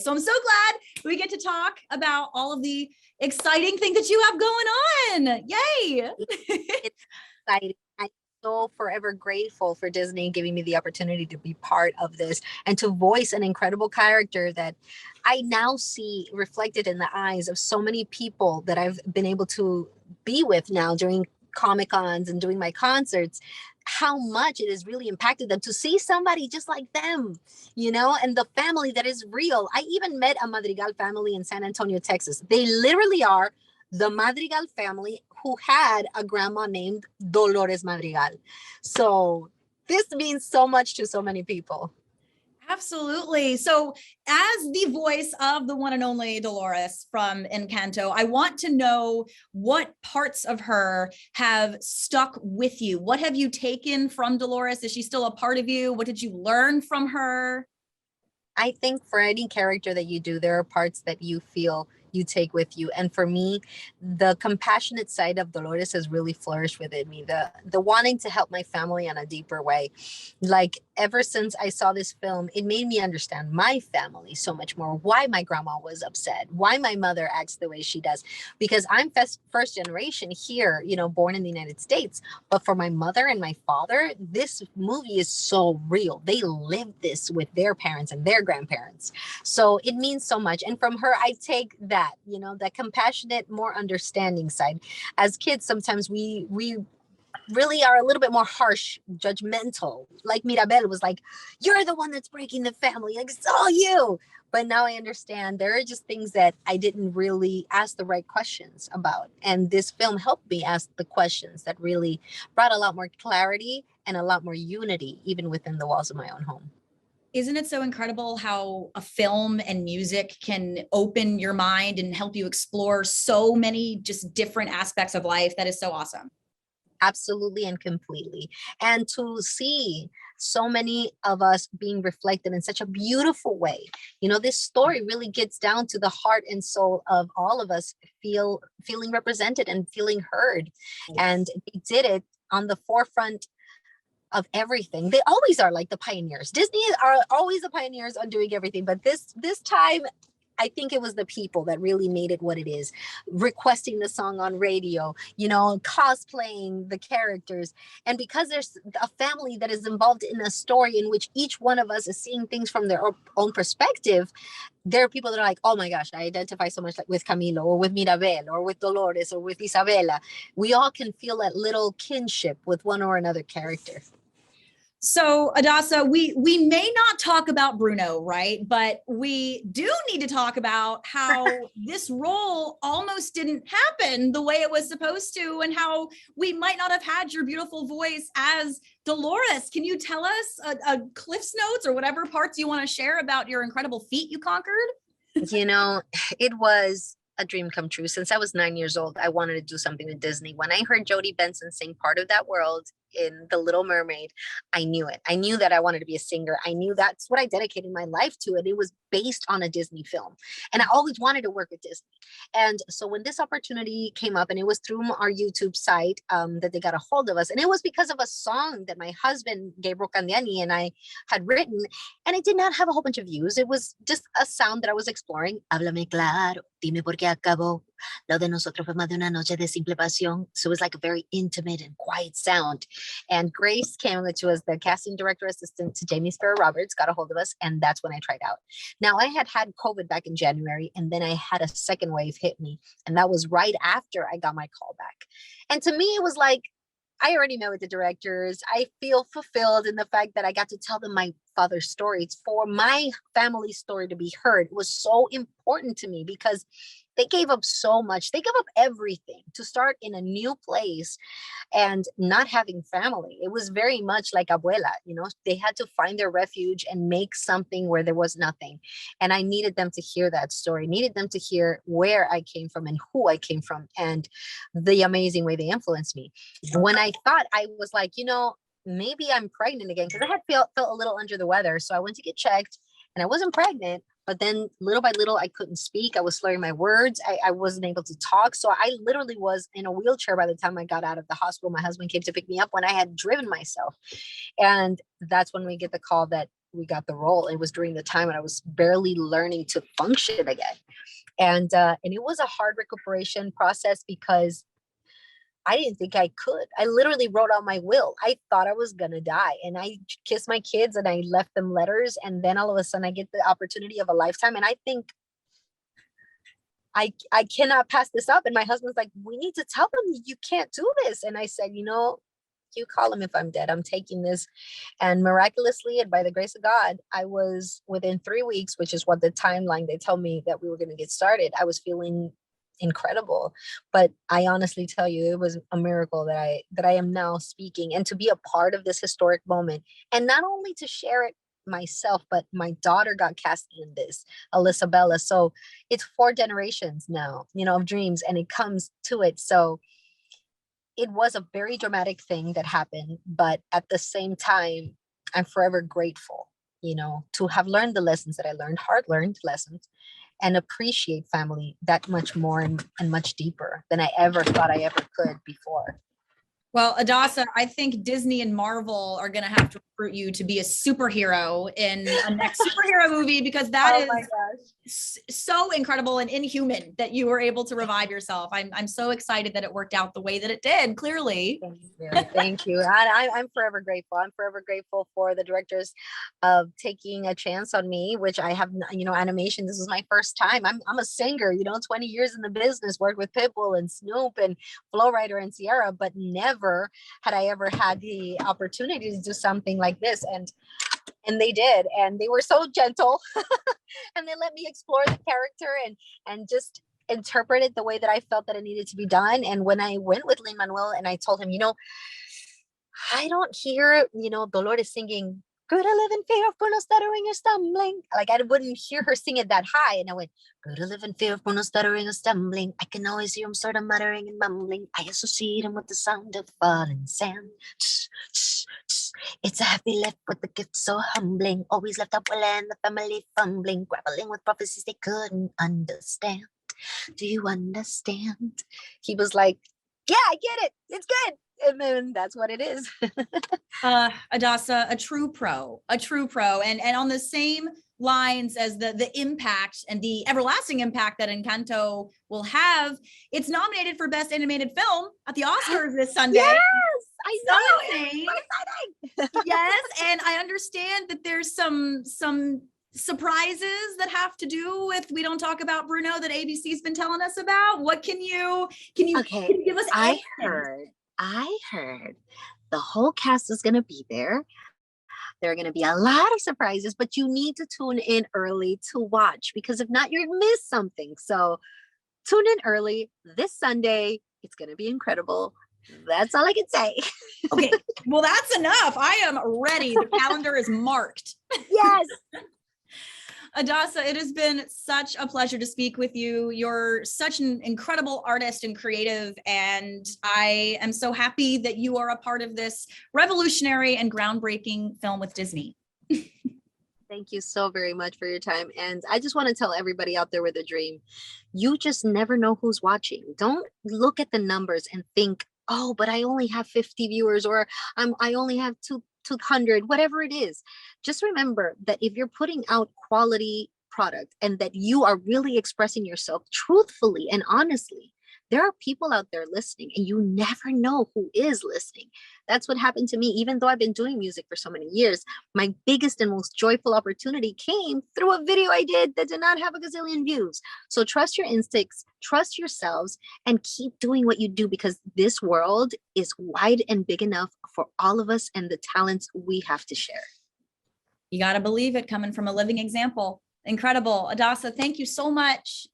So I'm so glad we get to talk about all of the exciting things that you have going on. Yay. It's exciting. I'm so forever grateful for Disney giving me the opportunity to be part of this and to voice an incredible character that I now see reflected in the eyes of so many people that I've been able to be with now during Comic Cons and doing my concerts, how much it has really impacted them to see somebody just like them, and the family that is real. I even met a Madrigal family in San Antonio, Texas. They literally are the Madrigal family who had a grandma named Dolores Madrigal. So this means so much to so many people. Absolutely. So as the voice of the one and only Dolores from Encanto, I want to know what parts of her have stuck with you. What have you taken from Dolores? Is she still a part of you? What did you learn from her? I think for any character that you do, there are parts that you feel you take with you. And for me, the compassionate side of Dolores has really flourished within me. The wanting to help my family in a deeper way. Like ever since I saw this film, it made me understand my family so much more, why my grandma was upset, why my mother acts the way she does. Because I'm first generation here, born in the United States. But for my mother and my father, this movie is so real. They lived this with their parents and their grandparents. So it means so much. And from her, I take that, that compassionate, more understanding side. As kids, sometimes we really are a little bit more harsh, judgmental. Like Mirabel was like, you're the one that's breaking the family. Like, it's all you. But now I understand there are just things that I didn't really ask the right questions about. And this film helped me ask the questions that really brought a lot more clarity and a lot more unity, even within the walls of my own home. Isn't it so incredible how a film and music can open your mind and help you explore so many just different aspects of life? That is so awesome. Absolutely and completely. And to see so many of us being reflected in such a beautiful way. This story really gets down to the heart and soul of all of us feeling represented and feeling heard. And they did it on the forefront of everything. They always are like the pioneers. Disney are always the pioneers on doing everything. But this time, I think it was the people that really made it what it is, requesting the song on radio, cosplaying the characters. And because there's a family that is involved in a story in which each one of us is seeing things from their own perspective, there are people that are like, oh my gosh, I identify so much like with Camilo or with Mirabel or with Dolores or with Isabela. We all can feel that little kinship with one or another character. So Adassa, we may not talk about Bruno, right? But we do need to talk about how this role almost didn't happen the way it was supposed to, and how we might not have had your beautiful voice as Dolores. Can you tell us a Cliff's Notes or whatever parts you want to share about your incredible feat you conquered? It was a dream come true. Since I was 9 years old, I wanted to do something with Disney. When I heard Jodie Benson sing Part of That World in The Little Mermaid, I knew it. I knew that I wanted to be a singer. I knew that's what I dedicated my life to. And it was based on a Disney film. And I always wanted to work with Disney. And so when this opportunity came up, and it was through our YouTube site that they got a hold of us, and it was because of a song that my husband, Gabriel Candiani, and I had written, and it did not have a whole bunch of views. It was just a sound that I was exploring. Háblame claro, dime por qué acabó. Lo de nosotros fue más de una noche de simple pasión. So it was like a very intimate and quiet sound. And Grace Kim, which was the casting director assistant to Jamie Sparrow Roberts, got a hold of us. And that's when I tried out. Now, I had COVID back in January, and then I had a second wave hit me. And that was right after I got my call back. And to me, it was like, I already met with the directors. I feel fulfilled in the fact that I got to tell them my father's story. It's for my family's story to be heard. It was so important to me because they gave up so much. They gave up everything to start in a new place and not having family. It was very much like Abuela, they had to find their refuge and make something where there was nothing. And I needed them to hear that story, needed them to hear where I came from and who I came from and the amazing way they influenced me. When I thought, I was like, maybe I'm pregnant again, because I had felt a little under the weather. So I went to get checked and I wasn't pregnant. But then little by little, I couldn't speak. I was slurring my words. I wasn't able to talk. So I literally was in a wheelchair by the time I got out of the hospital. My husband came to pick me up when I had driven myself. And that's when we get the call that got the role. It was during the time when I was barely learning to function again. And it was a hard recuperation process because I didn't think I could. I literally wrote out my will. I thought I was going to die. And I kissed my kids and I left them letters. And then all of a sudden I get the opportunity of a lifetime. And I think I cannot pass this up. And my husband's like, we need to tell them you can't do this. And I said, you know, you call him if I'm dead. I'm taking this. And miraculously, and by the grace of God, I was within 3 weeks, which is what the timeline they tell me that we were going to get started. I was feeling incredible. But I honestly tell you, it was a miracle that I am now speaking, and to be a part of this historic moment, and not only to share it myself, but my daughter got cast in this, Alyssa Bella. So it's 4 generations now, you know, of dreams, and it comes to it. So it was a very dramatic thing that happened, but at the same time, I'm forever grateful, you know, to have learned the lessons that I learned, hard learned lessons, and appreciate family that much more and much deeper than I ever thought I ever could before. Well, Adassa, I think Disney and Marvel are going to have to recruit you to be a superhero in a next superhero movie, because that is so incredible and inhuman that you were able to revive yourself. I'm so excited that it worked out the way that it did, clearly. Thank you. I'm forever grateful. I'm forever grateful for the directors of taking a chance on me, which I have, you know, animation. This is my first time. I'm a singer, you know, 20 years in the business, worked with Pitbull and Snoop and Flow Rider and Ciara, but never had I ever had the opportunity to do something like this. And they did, and they were so gentle and they let me explore the character and just interpret it the way that I felt that it needed to be done. And when I went with Lin-Manuel and I told him, you know, I don't hear, you know, Dolores singing "Good to live in fear of Bruno stuttering or stumbling." Like, I wouldn't hear her sing it that high. And I went, "Good to live in fear of Bruno stuttering or stumbling. I can always hear him sort of muttering and mumbling. I associate him with the sound of falling sand. It's a happy life with the gift so humbling. Always left up well and the family fumbling, grappling with prophecies they couldn't understand. Do you understand?" He was like, "Yeah, I get it. It's good." And then that's what it is. Adassa, a true pro. And on the same lines as the impact and the everlasting impact that Encanto will have, it's nominated for Best Animated Film at the Oscars this Sunday. Yes, I know. So yes, and I understand that there's some surprises that have to do with We Don't Talk About Bruno that ABC's been telling us about. What can you give us? I heard the whole cast is going to be there. There are going to be a lot of surprises, but you need to tune in early to watch, because if not, you're going to miss something. So tune in early this Sunday. It's going to be incredible. That's all I can say. Okay, well, that's enough. I am ready. The calendar is marked. Yes. Adassa, it has been such a pleasure to speak with you. You're such an incredible artist and creative, and I am so happy that you are a part of this revolutionary and groundbreaking film with Disney. Thank you so very much for your time. And I just want to tell everybody out there with a dream, you just never know who's watching. Don't look at the numbers and think, oh, but I only have 50 viewers, or I only have 200, whatever it is. Just remember that if you're putting out quality product and that you are really expressing yourself truthfully and honestly, there are people out there listening, and you never know who is listening. That's what happened to me. Even though I've been doing music for so many years, my biggest and most joyful opportunity came through a video I did that did not have a gazillion views. So trust your instincts, trust yourselves, and keep doing what you do, because this world is wide and big enough for all of us and the talents we have to share. You got to believe it, coming from a living example. Incredible. Adassa, thank you so much.